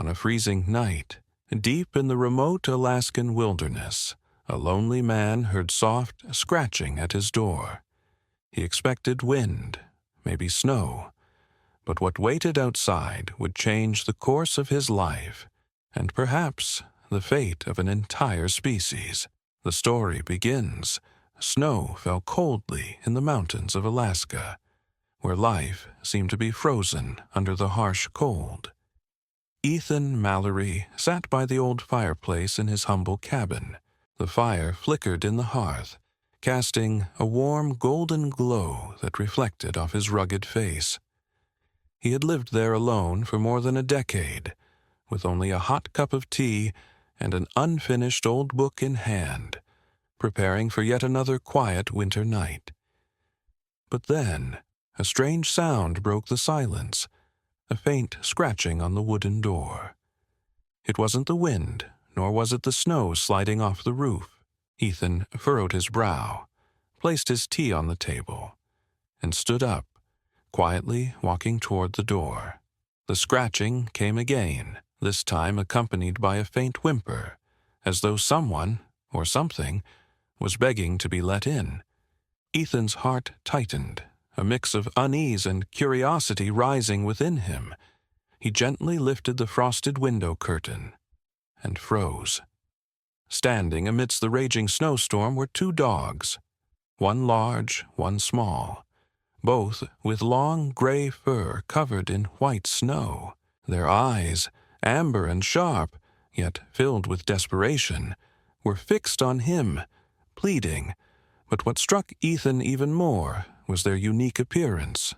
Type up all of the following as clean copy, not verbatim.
On a freezing night, deep in the remote Alaskan wilderness, a lonely man heard soft scratching at his door. He expected wind, maybe snow, but what waited outside would change the course of his life, and perhaps the fate of an entire species. The story begins. Snow fell coldly in the mountains of Alaska, where life seemed to be frozen under the harsh cold. Ethan Mallory sat by the old fireplace in his humble cabin. The fire flickered in the hearth, casting a warm golden glow that reflected off his rugged face. He had lived there alone for more than a decade, with only a hot cup of tea and an unfinished old book in hand, preparing for yet another quiet winter night. But then a strange sound broke the silence, a faint scratching on the wooden door. It wasn't the wind, nor was it the snow sliding off the roof. Ethan furrowed his brow, placed his tea on the table, and stood up, quietly walking toward the door. The scratching came again, this time accompanied by a faint whimper, as though someone, or something, was begging to be let in. Ethan's heart tightened, a mix of unease and curiosity rising within him. He gently lifted the frosted window curtain and froze. Standing amidst the raging snowstorm were two dogs, one large, one small, both with long gray fur covered in white snow. Their eyes, amber and sharp, yet filled with desperation, were fixed on him, pleading. But what struck Ethan even more was their unique appearance.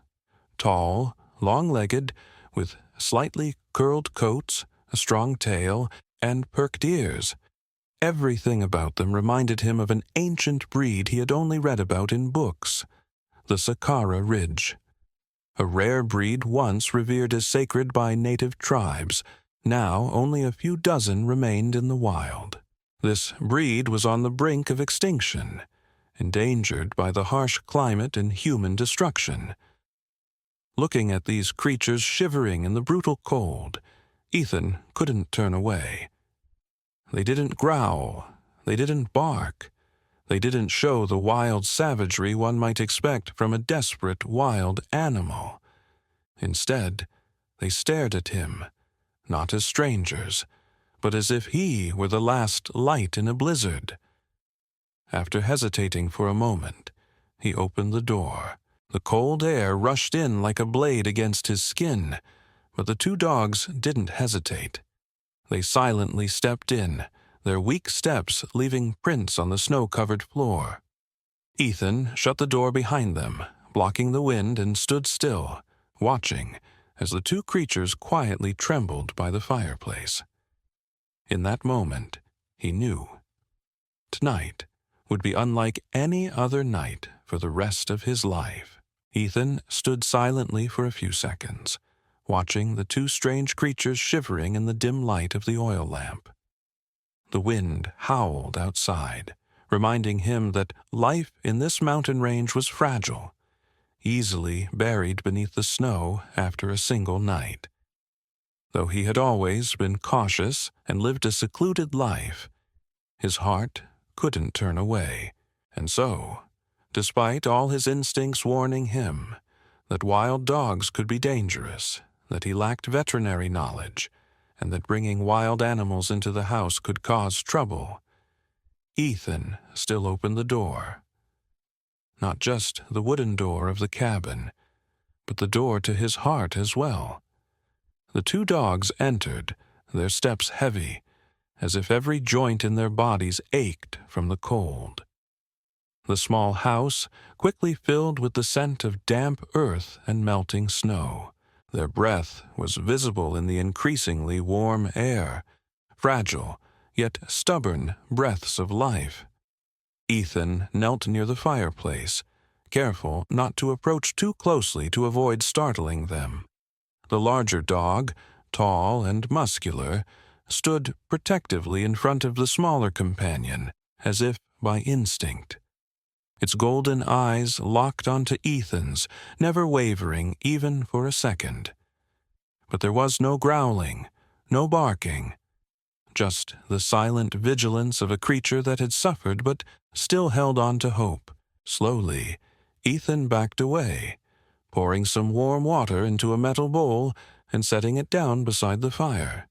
Tall, long-legged, with slightly curled coats, a strong tail, and perked ears. Everything about them reminded him of an ancient breed he had only read about in books, the Sakara Ridge. A rare breed once revered as sacred by native tribes, now only a few dozen remained in the wild. This breed was on the brink of extinction, endangered by the harsh climate and human destruction. Looking at these creatures shivering in the brutal cold, Ethan couldn't turn away. They didn't growl, they didn't bark, they didn't show the wild savagery one might expect from a desperate wild animal. Instead, they stared at him, not as strangers, but as if he were the last light in a blizzard. After hesitating for a moment, he opened the door. The cold air rushed in like a blade against his skin, but the two dogs didn't hesitate. They silently stepped in, their weak steps leaving prints on the snow-covered floor. Ethan shut the door behind them, blocking the wind, and stood still, watching as the two creatures quietly trembled by the fireplace. In that moment, he knew. Tonight would be unlike any other night for the rest of his life. Ethan stood silently for a few seconds, watching the two strange creatures shivering in the dim light of the oil lamp. The wind howled outside, reminding him that life in this mountain range was fragile, easily buried beneath the snow after a single night. Though he had always been cautious and lived a secluded life, his heart couldn't turn away, and so, despite all his instincts warning him that wild dogs could be dangerous, that he lacked veterinary knowledge, and that bringing wild animals into the house could cause trouble, Ethan still opened the door. Not just the wooden door of the cabin, but the door to his heart as well. The two dogs entered, their steps heavy, as if every joint in their bodies ached from the cold. The small house quickly filled with the scent of damp earth and melting snow. Their breath was visible in the increasingly warm air, fragile, yet stubborn breaths of life. Ethan knelt near the fireplace, careful not to approach too closely to avoid startling them. The larger dog, tall and muscular, stood protectively in front of the smaller companion, as if by instinct. Its golden eyes locked onto Ethan's, never wavering even for a second. But there was no growling, no barking. Just the silent vigilance of a creature that had suffered but still held on to hope. Slowly, Ethan backed away, pouring some warm water into a metal bowl and setting it down beside the fire.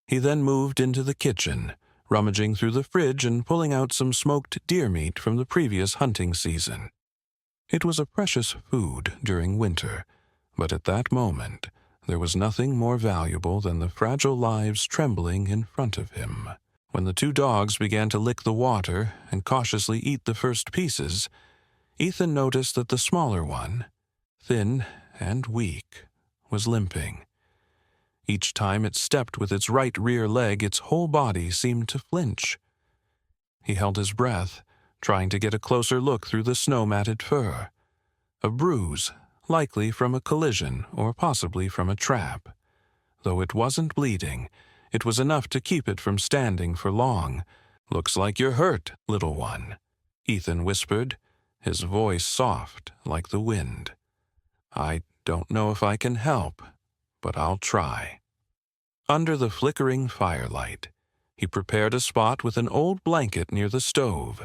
He then moved into the kitchen, rummaging through the fridge and pulling out some smoked deer meat from the previous hunting season. It was a precious food during winter, but at that moment there was nothing more valuable than the fragile lives trembling in front of him. When the two dogs began to lick the water and cautiously eat the first pieces, Ethan noticed that the smaller one, thin and weak, was limping. Each time it stepped with its right rear leg, its whole body seemed to flinch. He held his breath, trying to get a closer look through the snow-matted fur. A bruise, likely from a collision or possibly from a trap. Though it wasn't bleeding, it was enough to keep it from standing for long. "Looks like you're hurt, little one," Ethan whispered, his voice soft like the wind. "I don't know if I can help, but I'll try." Under the flickering firelight, he prepared a spot with an old blanket near the stove,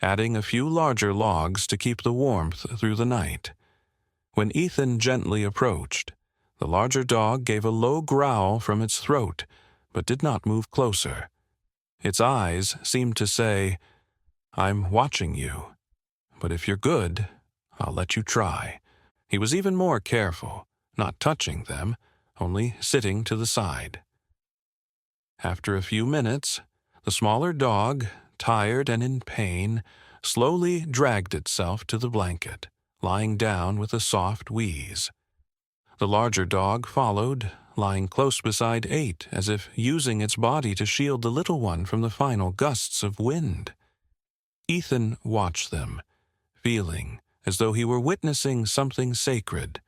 adding a few larger logs to keep the warmth through the night. When Ethan gently approached, the larger dog gave a low growl from its throat, but did not move closer. Its eyes seemed to say, "I'm watching you, but if you're good, I'll let you try." He was even more careful, not touching them, only sitting to the side. After a few minutes, the smaller dog, tired and in pain, slowly dragged itself to the blanket, lying down with a soft wheeze. The larger dog followed, lying close beside 8, as if using its body to shield the little one from the final gusts of wind. Ethan watched them, feeling as though he were witnessing something sacred.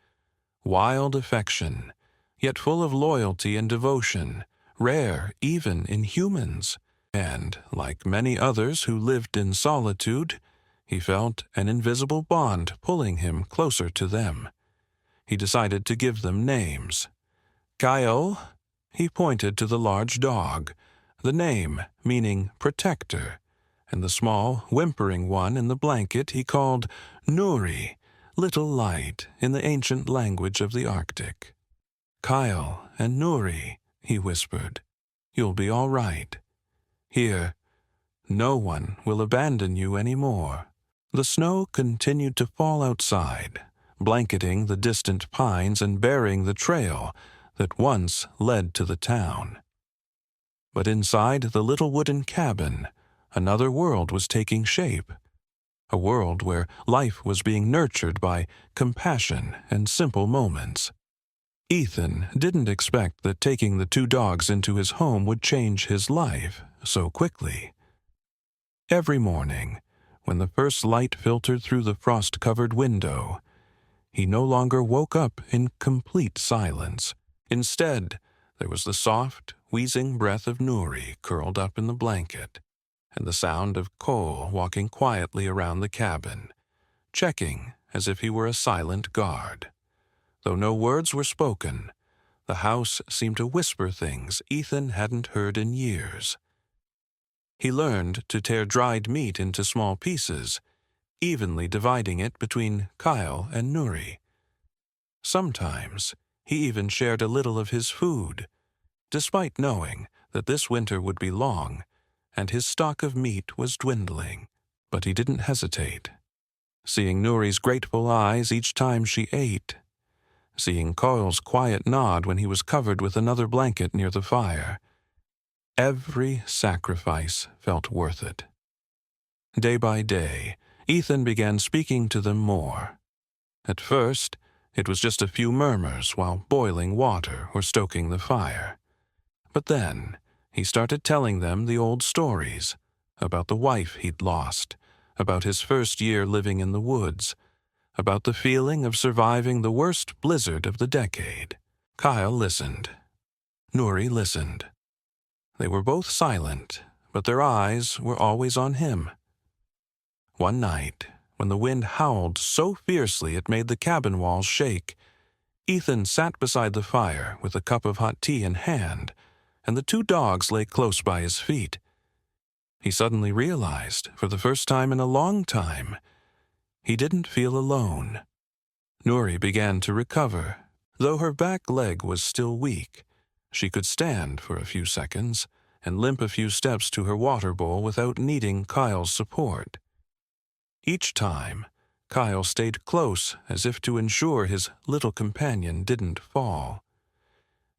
Wild affection, yet full of loyalty and devotion, rare even in humans. And, like many others who lived in solitude, he felt an invisible bond pulling him closer to them. He decided to give them names. Kyle, he pointed to the large dog, the name meaning protector, and the small, whimpering one in the blanket he called Nuri, little light, in the ancient language of the Arctic. "Kyle and Nuri," he whispered, "you'll be all right. Here, no one will abandon you anymore." The snow continued to fall outside, blanketing the distant pines and burying the trail that once led to the town. But inside the little wooden cabin, another world was taking shape. A world where life was being nurtured by compassion and simple moments. Ethan didn't expect that taking the two dogs into his home would change his life so quickly. Every morning, when the first light filtered through the frost-covered window, he no longer woke up in complete silence. Instead, there was the soft, wheezing breath of Nuri curled up in the blanket, and the sound of Cole walking quietly around the cabin, checking as if he were a silent guard. Though no words were spoken, the house seemed to whisper things Ethan hadn't heard in years. He learned to tear dried meat into small pieces, evenly dividing it between Kyle and Nuri. Sometimes he even shared a little of his food, despite knowing that this winter would be long and his stock of meat was dwindling. But he didn't hesitate. Seeing Nuri's grateful eyes each time she ate, seeing Kyle's quiet nod when he was covered with another blanket near the fire, every sacrifice felt worth it. Day by day, Ethan began speaking to them more. At first, it was just a few murmurs while boiling water or stoking the fire. But then, he started telling them the old stories, about the wife he'd lost, about his first year living in the woods, about the feeling of surviving the worst blizzard of the decade. Kyle listened. Nuri listened. They were both silent, but their eyes were always on him. One night, when the wind howled so fiercely it made the cabin walls shake, Ethan sat beside the fire with a cup of hot tea in hand, and the two dogs lay close by his feet. He suddenly realized, for the first time in a long time, he didn't feel alone. Nuri began to recover. Though her back leg was still weak, she could stand for a few seconds and limp a few steps to her water bowl without needing Kyle's support. Each time, Kyle stayed close as if to ensure his little companion didn't fall.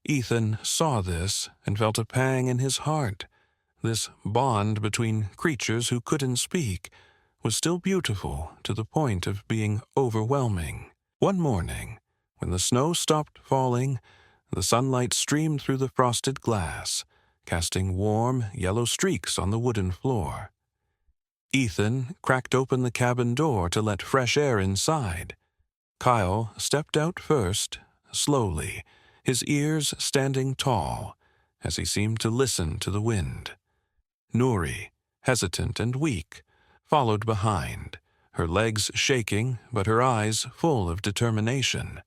Ethan saw this and felt a pang in his heart. This bond between creatures who couldn't speak was still beautiful to the point of being overwhelming. One morning, when the snow stopped falling, the sunlight streamed through the frosted glass, casting warm, yellow streaks on the wooden floor. Ethan cracked open the cabin door to let fresh air inside. Kyle stepped out first, slowly, his ears standing tall, as he seemed to listen to the wind. Nuri, hesitant and weak, followed behind, her legs shaking but her eyes full of determination.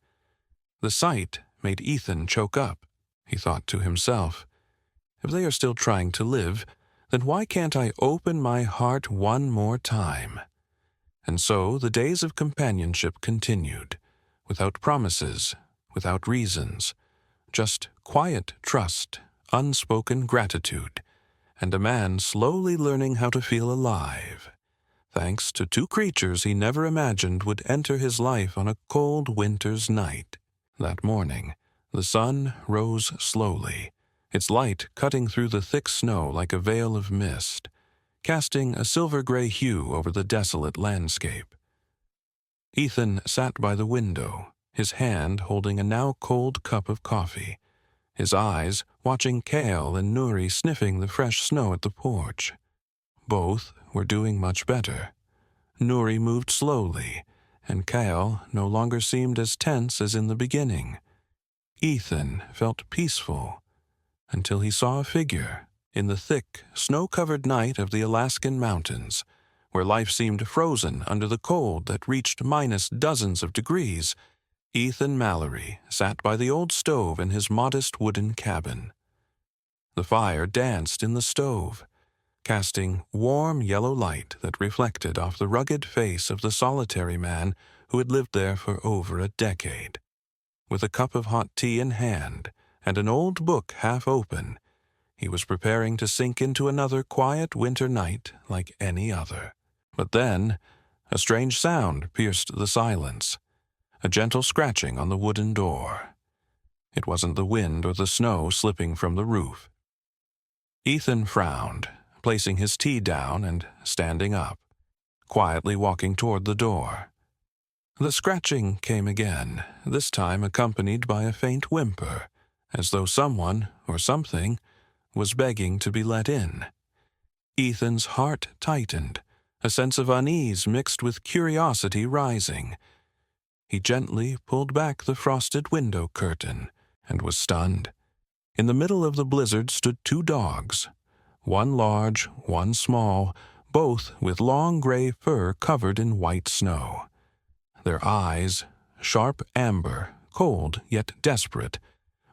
The sight made Ethan choke up. He thought to himself, if they are still trying to live, then why can't I open my heart one more time? And so the days of companionship continued, without promises, without reasons, just quiet trust, unspoken gratitude, and a man slowly learning how to feel alive, thanks to two creatures he never imagined would enter his life on a cold winter's night. That morning, the sun rose slowly, its light cutting through the thick snow like a veil of mist, casting a silver-gray hue over the desolate landscape. Ethan sat by the window, his hand holding a now cold cup of coffee, his eyes watching Kale and Nuri sniffing the fresh snow at the porch. Both were doing much better. Nuri moved slowly, and Kale no longer seemed as tense as in the beginning. Ethan felt peaceful, until he saw a figure in the thick, snow-covered night of the Alaskan mountains, where life seemed frozen under the cold that reached minus dozens of degrees. Ethan Mallory sat by the old stove in his modest wooden cabin. The fire danced in the stove, casting warm yellow light that reflected off the rugged face of the solitary man who had lived there for over a decade. With a cup of hot tea in hand and an old book half open, he was preparing to sink into another quiet winter night like any other. But then, a strange sound pierced the silence, a gentle scratching on the wooden door. It wasn't the wind or the snow slipping from the roof. Ethan frowned, placing his tea down and standing up, quietly walking toward the door. The scratching came again, this time accompanied by a faint whimper, as though someone, or something, was begging to be let in. Ethan's heart tightened, a sense of unease mixed with curiosity rising. He gently pulled back the frosted window curtain and was stunned. In the middle of the blizzard stood two dogs, one large, one small, both with long gray fur covered in white snow. Their eyes, sharp amber, cold yet desperate,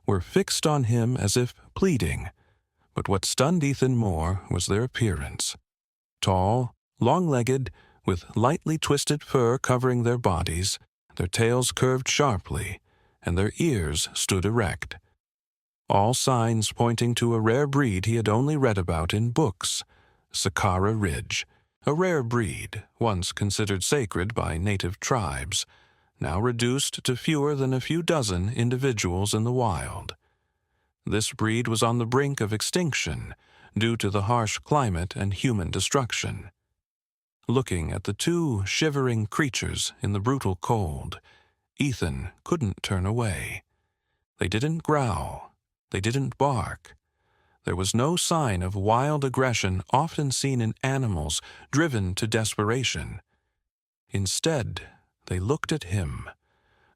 were fixed on him as if pleading. But what stunned Ethan more was their appearance. Tall, long-legged, with lightly twisted fur covering their bodies, their tails curved sharply, and their ears stood erect. All signs pointing to a rare breed he had only read about in books, Sakara Ridge, a rare breed once considered sacred by native tribes, now reduced to fewer than a few dozen individuals in the wild. This breed was on the brink of extinction due to the harsh climate and human destruction. Looking at the two shivering creatures in the brutal cold, Ethan couldn't turn away. They didn't growl. They didn't bark. There was no sign of wild aggression often seen in animals driven to desperation. Instead, they looked at him,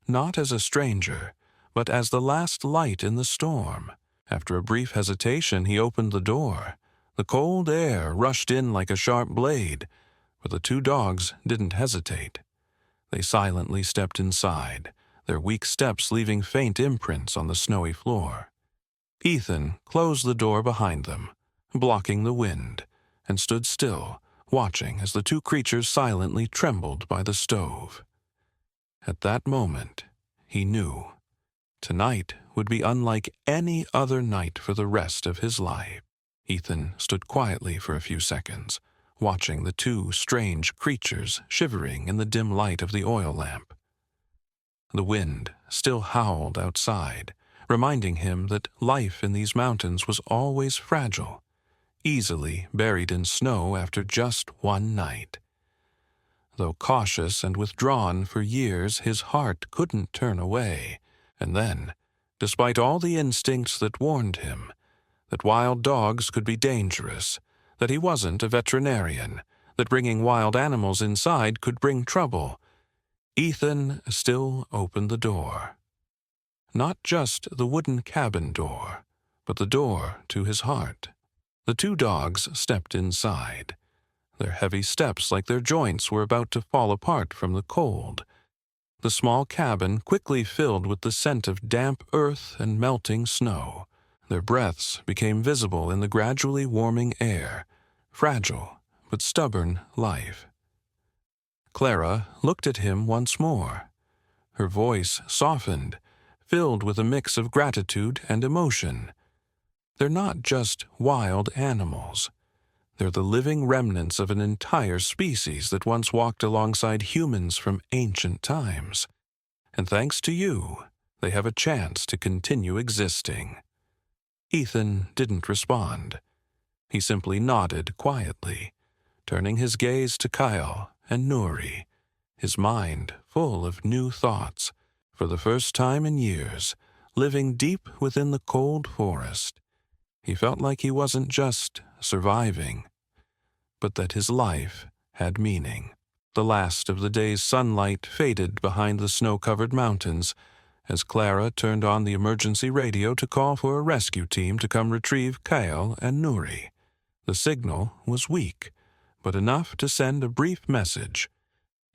not as a stranger, but as the last light in the storm. After a brief hesitation, he opened the door. The cold air rushed in like a sharp blade, but the two dogs didn't hesitate. They silently stepped inside, their weak steps leaving faint imprints on the snowy floor. Ethan closed the door behind them, blocking the wind, and stood still, watching as the two creatures silently trembled by the stove. At that moment, he knew. Tonight would be unlike any other night for the rest of his life. Ethan stood quietly for a few seconds, watching the two strange creatures shivering in the dim light of the oil lamp. The wind still howled outside, reminding him that life in these mountains was always fragile, easily buried in snow after just one night. Though cautious and withdrawn for years, his heart couldn't turn away. And then, despite all the instincts that warned him, that wild dogs could be dangerous, that he wasn't a veterinarian, that bringing wild animals inside could bring trouble, Ethan still opened the door. Not just the wooden cabin door, but the door to his heart. The two dogs stepped inside, their heavy steps like their joints were about to fall apart from the cold. The small cabin quickly filled with the scent of damp earth and melting snow. Their breaths became visible in the gradually warming air, fragile but stubborn life. Clara looked at him once more. Her voice softened, filled with a mix of gratitude and emotion. They're not just wild animals. They're the living remnants of an entire species that once walked alongside humans from ancient times. And thanks to you, they have a chance to continue existing. Ethan didn't respond. He simply nodded quietly, turning his gaze to Kyle and Nuri, his mind full of new thoughts. For the first time in years, living deep within the cold forest, he felt like he wasn't just surviving, but that his life had meaning. The last of the day's sunlight faded behind the snow-covered mountains as Clara turned on the emergency radio to call for a rescue team to come retrieve Kyle and Nuri. The signal was weak, but enough to send a brief message.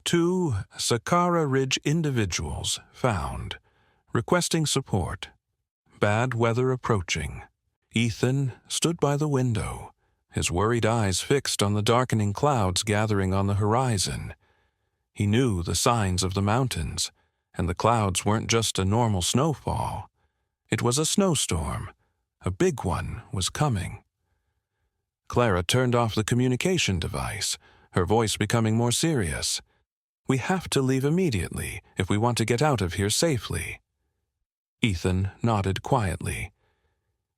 2 Sakara Ridge individuals found, requesting support. Bad weather approaching. Ethan stood by the window, his worried eyes fixed on the darkening clouds gathering on the horizon. He knew the signs of the mountains, and the clouds weren't just a normal snowfall. It was a snowstorm. A big one was coming. Clara turned off the communication device, her voice becoming more serious. "We have to leave immediately if we want to get out of here safely." Ethan nodded quietly.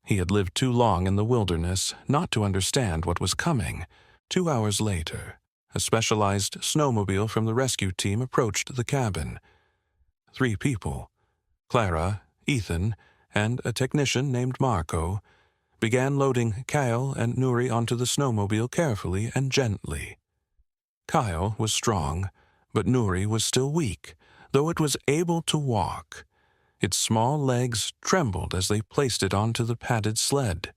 He had lived too long in the wilderness not to understand what was coming. 2 hours later, a specialized snowmobile from the rescue team approached the cabin. 3 people, Clara, Ethan, and a technician named Marco, began loading Kyle and Nuri onto the snowmobile carefully and gently. Kyle was strong, but Nuri was still weak, though it was able to walk. Its small legs trembled as they placed it onto the padded sled.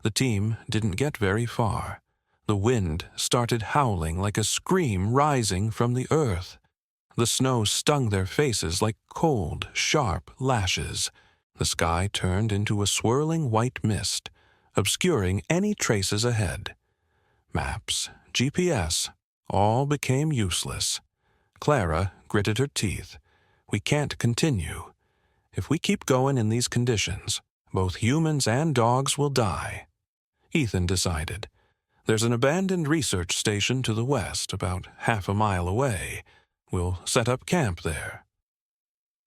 The team didn't get very far. The wind started howling like a scream rising from the earth. The snow stung their faces like cold, sharp lashes. The sky turned into a swirling white mist, obscuring any traces ahead. Maps, GPS, all became useless. Clara gritted her teeth. "We can't continue. If we keep going in these conditions, both humans and dogs will die." Ethan decided. "There's an abandoned research station to the west, about half a mile away. We'll set up camp there."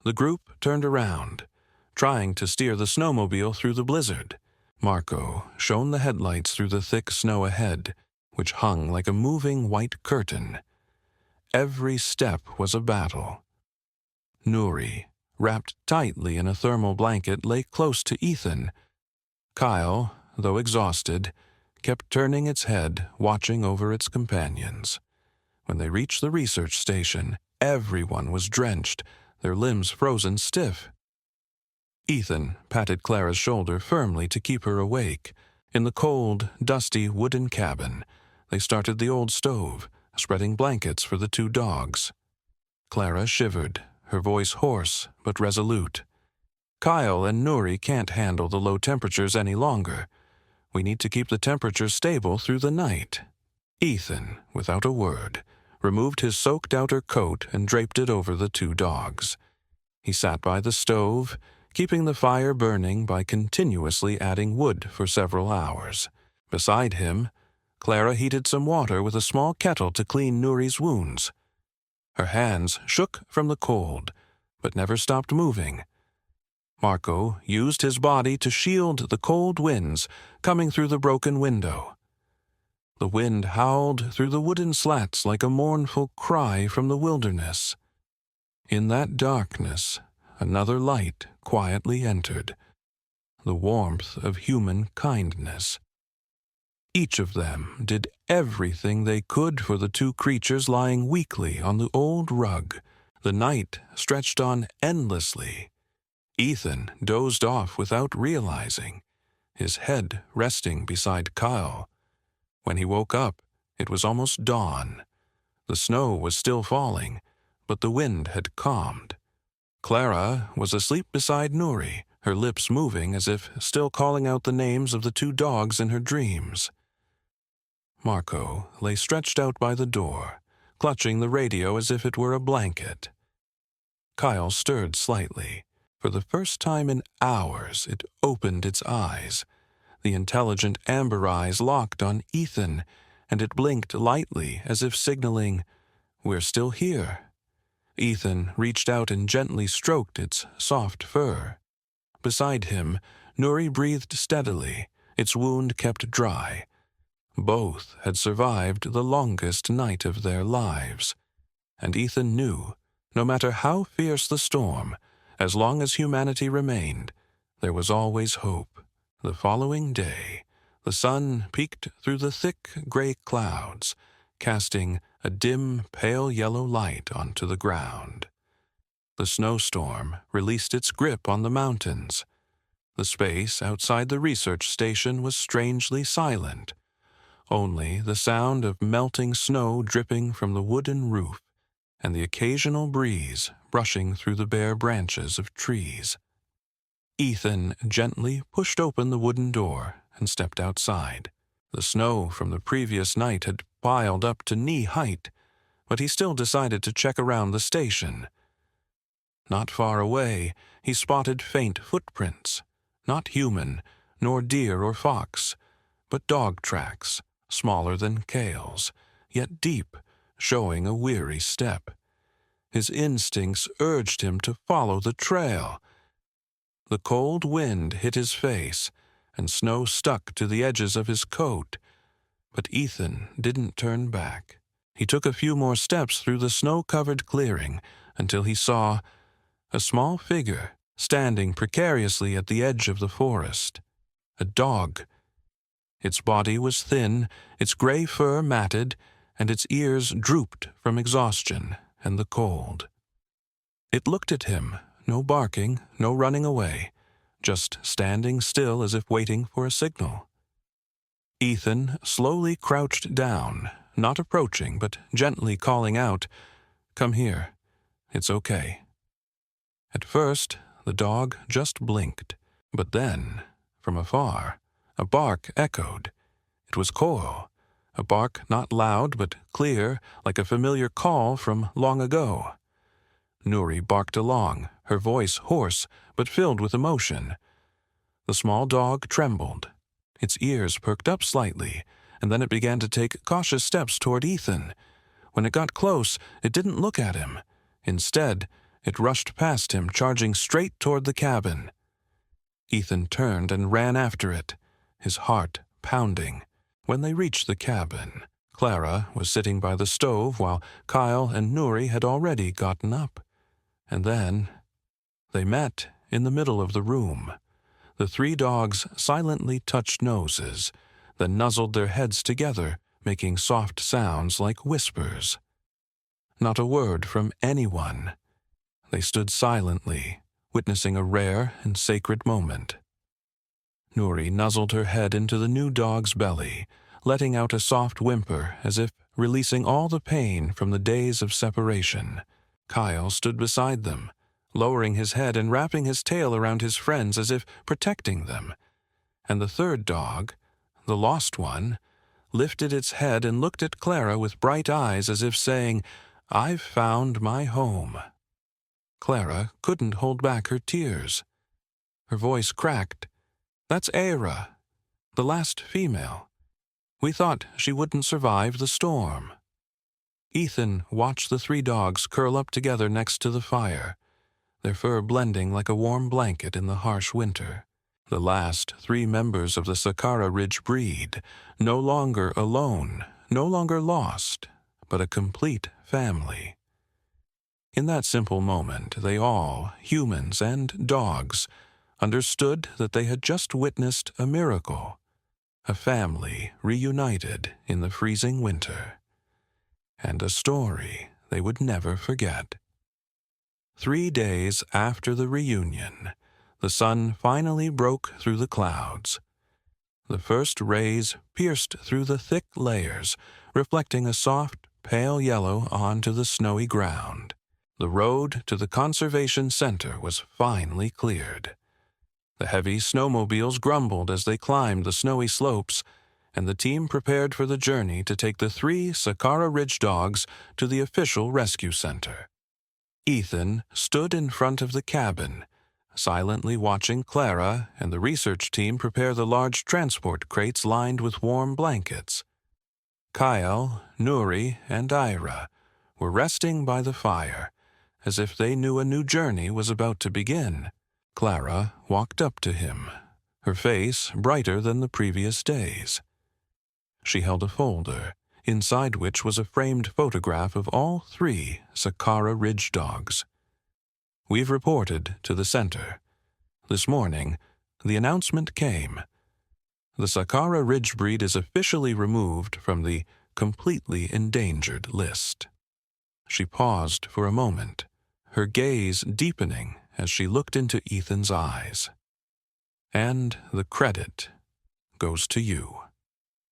The group turned around, trying to steer the snowmobile through the blizzard. Marco shone the headlights through the thick snow ahead, which hung like a moving white curtain. Every step was a battle. Nuri, wrapped tightly in a thermal blanket, lay close to Ethan. Kyle, though exhausted, kept turning its head, watching over its companions. When they reached the research station, everyone was drenched, their limbs frozen stiff. Ethan patted Clara's shoulder firmly to keep her awake. In the cold, dusty wooden cabin, they started the old stove, spreading blankets for the 2 dogs. Clara shivered, her voice hoarse but resolute. Kyle and Nuri can't handle the low temperatures any longer. We need to keep the temperature stable through the night." Ethan, without a word, removed his soaked outer coat and draped it over the two dogs. He sat by the stove, keeping the fire burning by continuously adding wood for several hours. Beside him, Clara heated some water with a small kettle to clean Nuri's wounds. Her hands shook from the cold, but never stopped moving. Marco used his body to shield the cold winds coming through the broken window. The wind howled through the wooden slats like a mournful cry from the wilderness. In that darkness, another light quietly entered, the warmth of human kindness. Each of them did everything they could for the two creatures lying weakly on the old rug. The night stretched on endlessly. Ethan dozed off without realizing, his head resting beside Kyle. When he woke up, it was almost dawn. The snow was still falling, but the wind had calmed. Clara was asleep beside Nuri, her lips moving as if still calling out the names of the two dogs in her dreams. Marco lay stretched out by the door, clutching the radio as if it were a blanket. Kyle stirred slightly. For the first time in hours, it opened its eyes. The intelligent amber eyes locked on Ethan, and it blinked lightly as if signaling, "We're still here." Ethan reached out and gently stroked its soft fur. Beside him, Nuri breathed steadily, its wound kept dry. Both had survived the longest night of their lives, and Ethan knew, no matter how fierce the storm, as long as humanity remained, there was always hope. The following day, the sun peeked through the thick gray clouds, casting a dim, pale yellow light onto the ground. The snowstorm released its grip on the mountains. The space outside the research station was strangely silent. Only the sound of melting snow dripping from the wooden roof and the occasional breeze brushing through the bare branches of trees. Ethan gently pushed open the wooden door and stepped outside. The snow from the previous night had piled up to knee-height, but he still decided to check around the station. Not far away, he spotted faint footprints, not human, nor deer or fox, but dog tracks, smaller than Cale's, yet deep, showing a weary step. His instincts urged him to follow the trail. The cold wind hit his face, and snow stuck to the edges of his coat. But Ethan didn't turn back. He took a few more steps through the snow-covered clearing until he saw a small figure standing precariously at the edge of the forest. A dog. Its body was thin, its gray fur matted, and its ears drooped from exhaustion and the cold. It looked at him, no barking, no running away, just standing still as if waiting for a signal. Ethan slowly crouched down, not approaching, but gently calling out, "Come here. It's okay." At first, the dog just blinked, but then, from afar, a bark echoed. It was Coral, a bark not loud but clear, like a familiar call from long ago. Nuri barked along, her voice hoarse but filled with emotion. The small dog trembled. Its ears perked up slightly, and then it began to take cautious steps toward Ethan. When it got close, it didn't look at him. Instead, it rushed past him, charging straight toward the cabin. Ethan turned and ran after it, his heart pounding. When they reached the cabin, Clara was sitting by the stove while Kyle and Nuri had already gotten up. And then they met in the middle of the room. The three dogs silently touched noses, then nuzzled their heads together, making soft sounds like whispers. Not a word from anyone. They stood silently, witnessing a rare and sacred moment. Nuri nuzzled her head into the new dog's belly, letting out a soft whimper as if releasing all the pain from the days of separation. Kyle stood beside them, lowering his head and wrapping his tail around his friends as if protecting them. And the third dog, the lost one, lifted its head and looked at Clara with bright eyes as if saying, "I've found my home." Clara couldn't hold back her tears. Her voice cracked. "That's Aira, the last female. We thought she wouldn't survive the storm." Ethan watched the 3 dogs curl up together next to the fire, their fur blending like a warm blanket in the harsh winter. The last 3 members of the Sakara Ridge breed, no longer alone, no longer lost, but a complete family. In that simple moment, they all, humans and dogs, understood that they had just witnessed a miracle, a family reunited in the freezing winter, and a story they would never forget. 3 days after the reunion, the sun finally broke through the clouds. The first rays pierced through the thick layers, reflecting a soft, pale yellow onto the snowy ground. The road to the conservation center was finally cleared. The heavy snowmobiles grumbled as they climbed the snowy slopes, and the team prepared for the journey to take the 3 Sakara Ridge dogs to the official rescue center. Ethan stood in front of the cabin, silently watching Clara and the research team prepare the large transport crates lined with warm blankets. Kyle, Nuri, and Ira were resting by the fire, as if they knew a new journey was about to begin. Clara walked up to him, her face brighter than the previous days. She held a folder, inside which was a framed photograph of all 3 Sakara Ridge dogs. "We've reported to the center. This morning, the announcement came. The Sakara Ridge breed is officially removed from the completely endangered list." She paused for a moment, her gaze deepening as she looked into Ethan's eyes. "And the credit goes to you."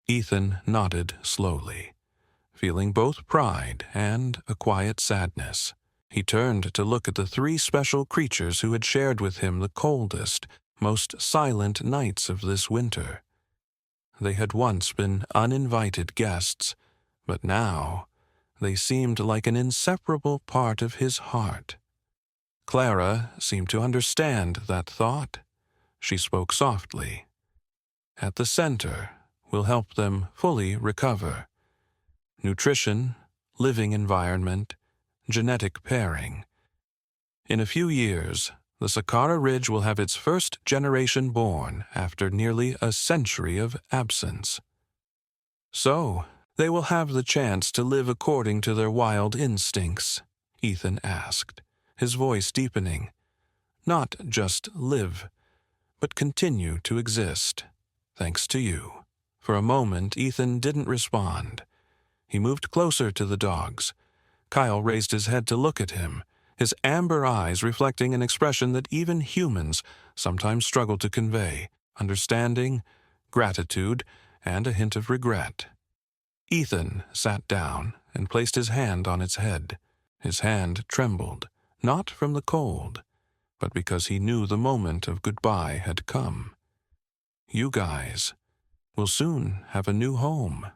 Ethan nodded slowly, feeling both pride and a quiet sadness. He turned to look at the 3 special creatures who had shared with him the coldest, most silent nights of this winter. They had once been uninvited guests, but now they seemed like an inseparable part of his heart. Clara seemed to understand that thought. She spoke softly. "At the center, we'll help them fully recover. Nutrition, living environment, genetic pairing. In a few years, the Sakara Ridge will have its first generation born after nearly a century of absence. So, they will have the chance to live according to their wild instincts?" Ethan asked, his voice deepening. "Not just live, but continue to exist, thanks to you." For a moment, Ethan didn't respond. He moved closer to the dogs. Kyle raised his head to look at him, his amber eyes reflecting an expression that even humans sometimes struggle to convey: understanding, gratitude, and a hint of regret. Ethan sat down and placed his hand on its head. His hand trembled, not from the cold, but because he knew the moment of goodbye had come. "You guys will soon have a new home,"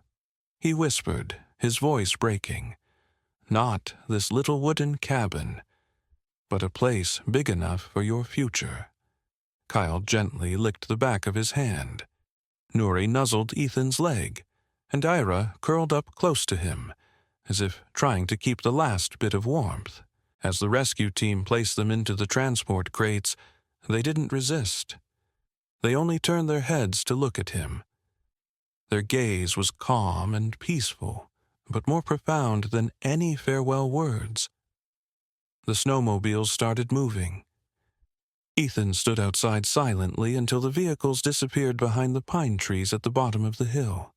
he whispered, his voice breaking. "Not this little wooden cabin, but a place big enough for your future." Kyle gently licked the back of his hand. Nuri nuzzled Ethan's leg, and Ira curled up close to him, as if trying to keep the last bit of warmth. As the rescue team placed them into the transport crates, they didn't resist. They only turned their heads to look at him. Their gaze was calm and peaceful, but more profound than any farewell words. The snowmobiles started moving. Ethan stood outside silently until the vehicles disappeared behind the pine trees at the bottom of the hill.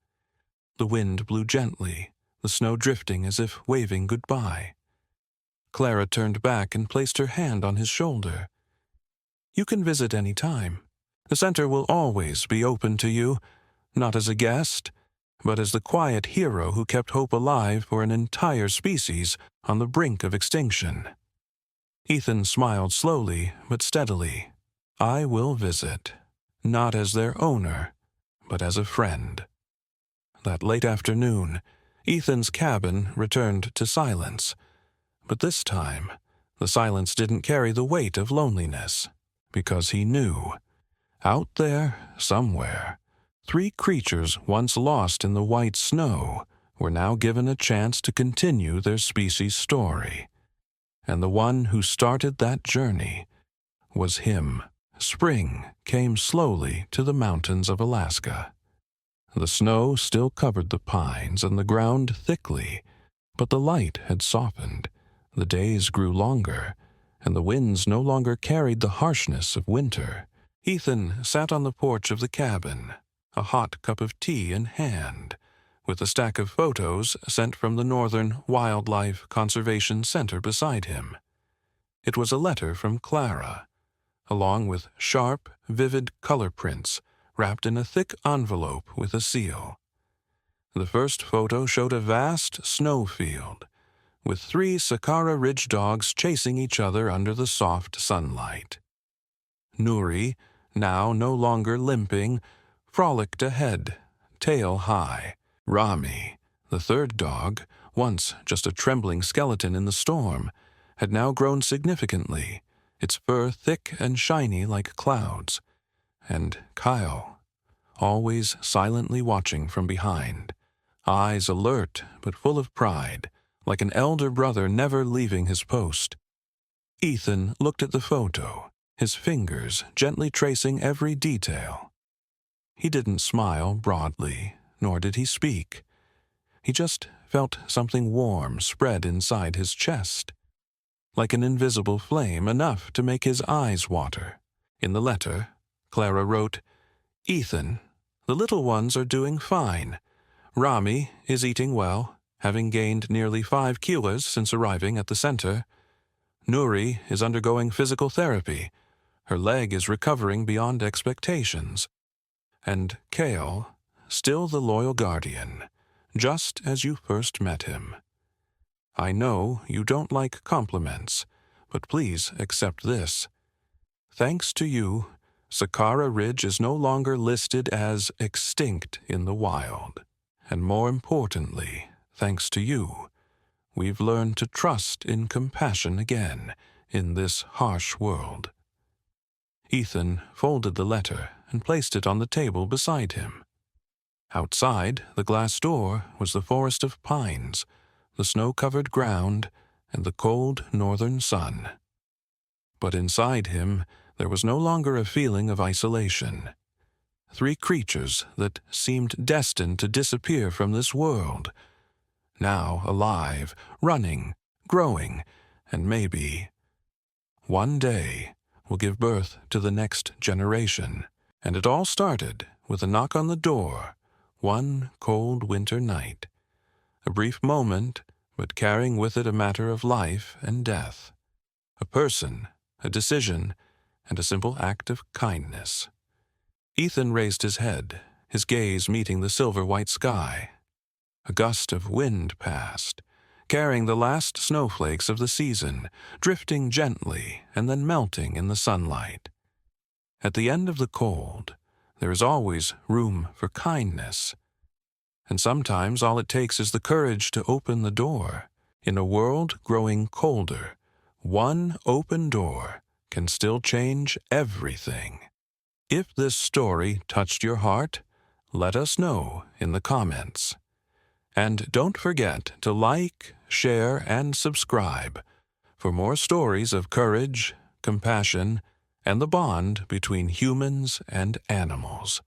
The wind blew gently, the snow drifting as if waving goodbye. Clara turned back and placed her hand on his shoulder. "You can visit any time. The center will always be open to you, not as a guest, but as the quiet hero who kept hope alive for an entire species on the brink of extinction." Ethan smiled slowly but steadily. "I will visit, not as their owner, but as a friend." That late afternoon, Ethan's cabin returned to silence. But this time, the silence didn't carry the weight of loneliness, because he knew, out there, somewhere, 3 creatures once lost in the white snow were now given a chance to continue their species' story. And the one who started that journey was him. Spring came slowly to the mountains of Alaska. The snow still covered the pines and the ground thickly, but the light had softened, the days grew longer, and the winds no longer carried the harshness of winter. Ethan sat on the porch of the cabin, a hot cup of tea in hand, with a stack of photos sent from the Northern Wildlife Conservation Center beside him. It was a letter from Clara, along with sharp, vivid color prints wrapped in a thick envelope with a seal. The first photo showed a vast snowfield, with 3 Sakara Ridge dogs chasing each other under the soft sunlight. Nuri, now no longer limping, frolicked ahead, tail high. Rami, the third dog, once just a trembling skeleton in the storm, had now grown significantly, its fur thick and shiny like clouds. And Kyle, always silently watching from behind, eyes alert but full of pride, like an elder brother never leaving his post. Ethan looked at the photo, his fingers gently tracing every detail. He didn't smile broadly, nor did he speak. He just felt something warm spread inside his chest, like an invisible flame, enough to make his eyes water. In the letter, Clara wrote, "Ethan, the little ones are doing fine. Rami is eating well, having gained nearly 5 kilos since arriving at the center. Nuri is undergoing physical therapy. Her leg is recovering beyond expectations. And Kale, still the loyal guardian, just as you first met him. I know you don't like compliments, but please accept this. Thanks to you, Sakara Ridge is no longer listed as extinct in the wild. And more importantly, thanks to you, we've learned to trust in compassion again in this harsh world." Ethan folded the letter and placed it on the table beside him. Outside the glass door was the forest of pines, the snow-covered ground, and the cold northern sun. But inside him there was no longer a feeling of isolation. 3 creatures that seemed destined to disappear from this world, now alive, running, growing, and maybe, one day, will give birth to the next generation. And it all started with a knock on the door, one cold winter night. A brief moment, but carrying with it a matter of life and death. A person, a decision, and a simple act of kindness. Ethan raised his head, his gaze meeting the silver-white sky. A gust of wind passed, carrying the last snowflakes of the season, drifting gently and then melting in the sunlight. At the end of the cold, there is always room for kindness. And sometimes all it takes is the courage to open the door. In a world growing colder, one open door can still change everything. If this story touched your heart, let us know in the comments. And don't forget to like, share, and subscribe for more stories of courage, compassion, and the bond between humans and animals.